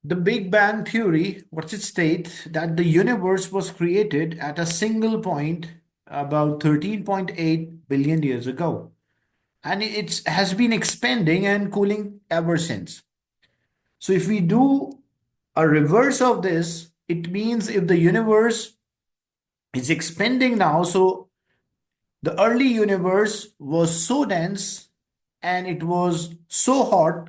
The Big Bang Theory, what's it state? That the universe was created at a single point about 13.8 billion years ago. And it has been expanding and cooling ever since. So if we do a reverse of this, it means if the universe is expanding now, so the early universe was so dense and it was so hot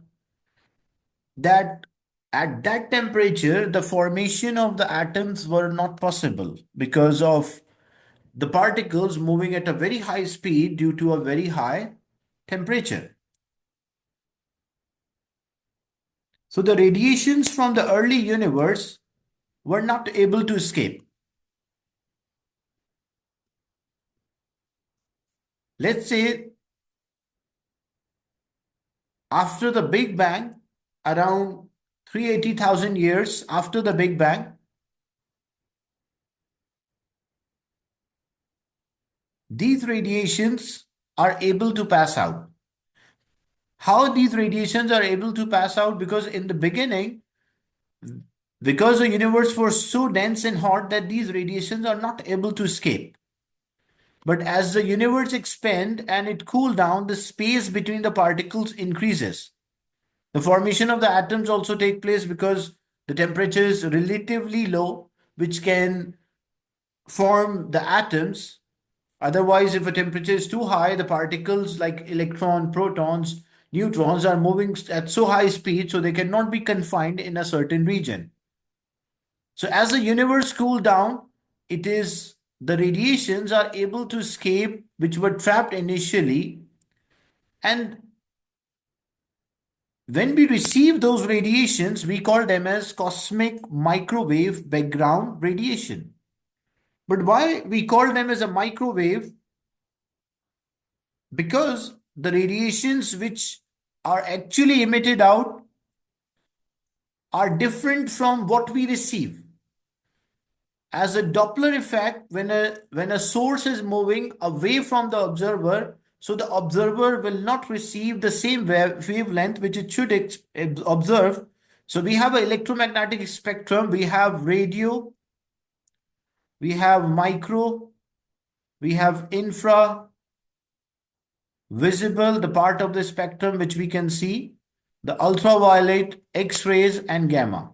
that at that temperature, the formation of the atoms were not possible because of the particles moving at a very high speed due to a very high temperature. So the radiations from the early universe were not able to escape. Let's say after the Big Bang, around 380,000 years after the Big Bang, these radiations are able to pass out. How these radiations are able to pass out? Because in the beginning, because the universe was so dense and hot that these radiations are not able to escape. But as the universe expands and it cools down, the space between the particles increases. The formation of the atoms also take place because the temperature is relatively low, which can form the atoms. Otherwise, if a temperature is too high, the particles like electron, protons, neutrons are moving at so high speed, so they cannot be confined in a certain region. So as the universe cooled down, it is the radiations are able to escape, which were trapped initially. And when we receive those radiations, we call them as cosmic microwave background radiation. But why we call them as a microwave? Because the radiations which are actually emitted out are different from what we receive. As a Doppler effect, when a source is moving away from the observer, so the observer will not receive the same wavelength which it should observe. So we have an electromagnetic spectrum, we have radio, we have micro, we have infra, visible, the part of the spectrum which we can see, the ultraviolet, X-rays, and gamma,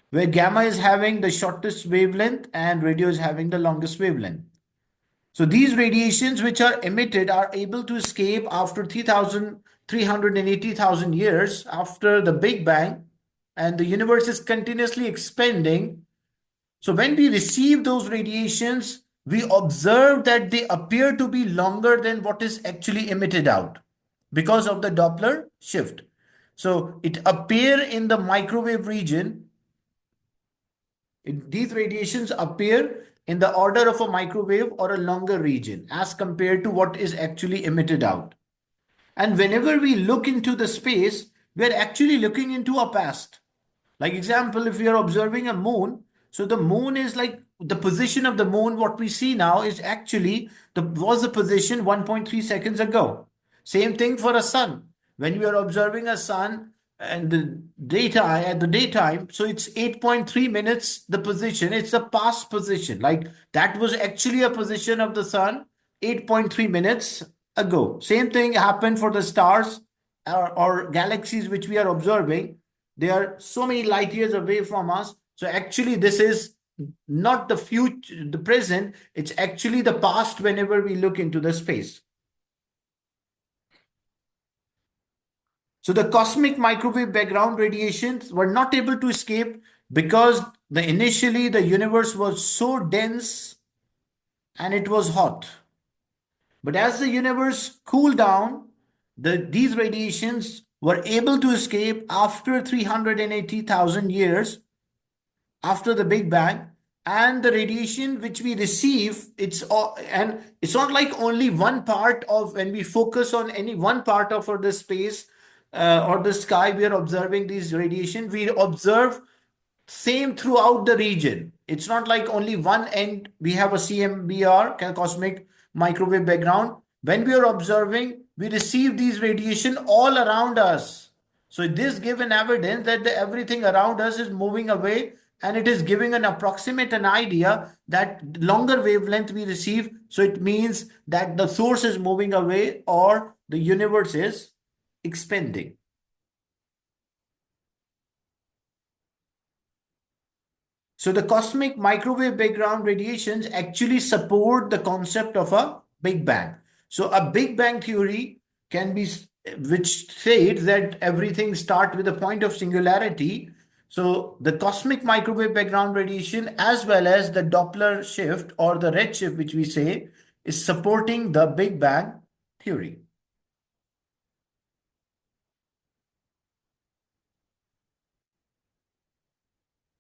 where gamma is having the shortest wavelength and radio is having the longest wavelength. So these radiations which are emitted are able to escape after 380,000 years after the Big Bang, and the universe is continuously expanding. So when we receive those radiations, we observe that they appear to be longer than what is actually emitted out because of the Doppler shift. So it appear in the microwave region. These radiations appear in the order of a microwave or a longer region as compared to what is actually emitted out. And whenever we look into the space, we're actually looking into a past. Like example, if we are observing a moon, so the moon is like the position of the moon, what we see now is actually was the position 1.3 seconds ago. Same thing for a sun. When we are observing a sun and the daytime at the daytime, so it's 8.3 minutes the position, it's a past position. Like that was actually a position of the sun 8.3 minutes ago. Same thing happened for the stars or galaxies which we are observing. They are so many light years away from us. So actually, this is not the future, the present. It's actually the past whenever we look into the space. So the cosmic microwave background radiations were not able to escape because initially the universe was so dense and it was hot. But as the universe cooled down, these radiations were able to escape after 380,000 years after the Big Bang. And the radiation which we receive, and it's not like only one part of, when we focus on any one part of the space or the sky, we are observing these radiation. We observe same throughout the region. It's not like only one end we have a CMBR, cosmic microwave background. When we are observing, we receive these radiation all around us. So this gives an evidence that everything around us is moving away, and it is giving an approximate an idea that longer wavelength we receive. So it means that the source is moving away or the universe is expanding. So the cosmic microwave background radiations actually support the concept of a Big Bang. So a Big Bang theory can be, which states that everything starts with a point of singularity. So the cosmic microwave background radiation as well as the Doppler shift or the redshift, which we say, is supporting the Big Bang theory.